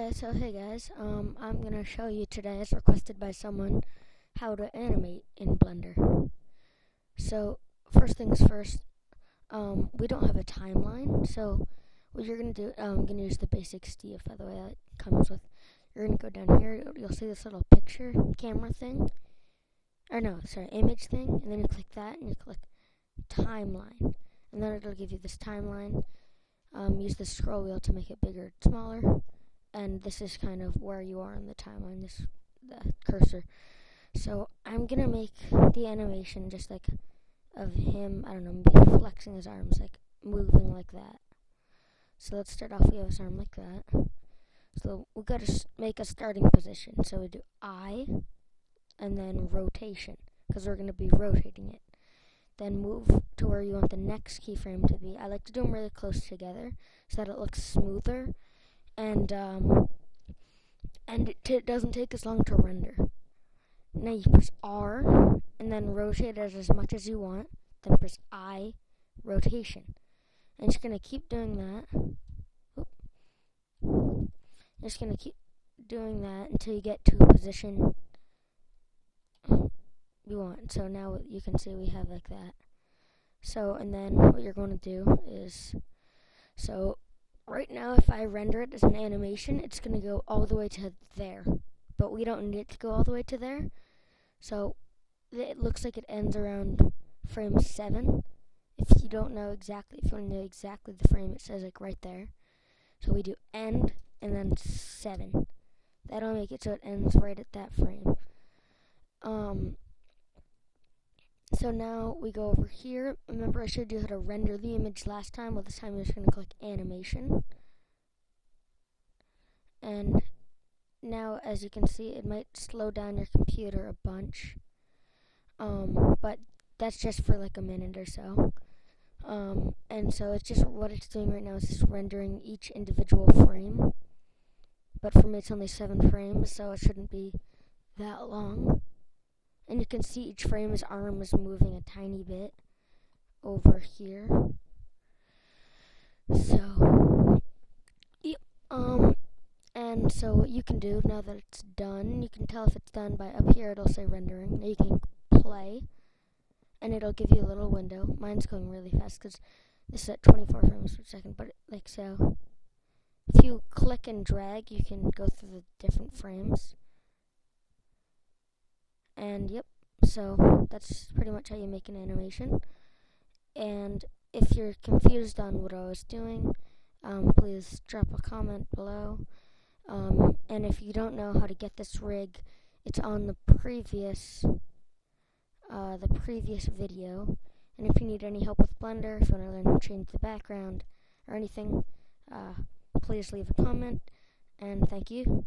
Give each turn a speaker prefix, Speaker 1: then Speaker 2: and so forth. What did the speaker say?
Speaker 1: Okay, so hey guys, I'm gonna show you today, as requested by someone, how to animate in Blender. So, first things first, we don't have a timeline, so what you're gonna do, I'm gonna use the basic Steve, by the way, that comes with. You're gonna go down here, you'll see this little picture camera thing, or no, sorry, image thing, and then you click that, and you click timeline, and then it'll give you this timeline. Use the scroll wheel to make it bigger, smaller. And this is kind of where you are in the timeline, the cursor. So I'm gonna make the animation just like of him, I don't know, maybe flexing his arms, like moving like that. So let's start off, we have his arm like that. So we gotta make a starting position. So we do I, and then rotation, because we're gonna be rotating it. Then move to where you want the next keyframe to be. I like to do them really close together so that it looks smoother. And it doesn't take as long to render. Now you press R, and then rotate it as much as you want. Then press I, rotation. And you're just going to keep doing that. You're just going to keep doing that until you get to a position you want. So now you can see we have like that. So, and then what you're going to do is, right now, if I render it as an animation, it's going to go all the way to there. But we don't need it to go all the way to there. So it looks like it ends around frame 7. If you don't know exactly, if you want to know exactly the frame, it says like right there. So we do end and then 7. That'll make it so it ends right at that frame. So now we go over here. Remember I showed you how to render the image last time? Well, this time you're just going to click animation. And now, as you can see, it might slow down your computer a bunch. But that's just for like a minute or so. And so it's just, what it's doing right now is just rendering each individual frame. But for me it's only 7 frames, so it shouldn't be that long. And you can see each frame, his arm is moving a tiny bit over here. So, yep, and so what you can do now that it's done, you can tell if it's done by up here, it'll say rendering. Now you can play, and it'll give you a little window. Mine's going really fast because this is at 24 frames per second, but like so. If you click and drag, you can go through the different frames. And yep, so that's pretty much how you make an animation. And if you're confused on what I was doing, please drop a comment below. And if you don't know how to get this rig, it's on the previous video. And if you need any help with Blender, if you want to learn how to change the background or anything, please leave a comment. And thank you.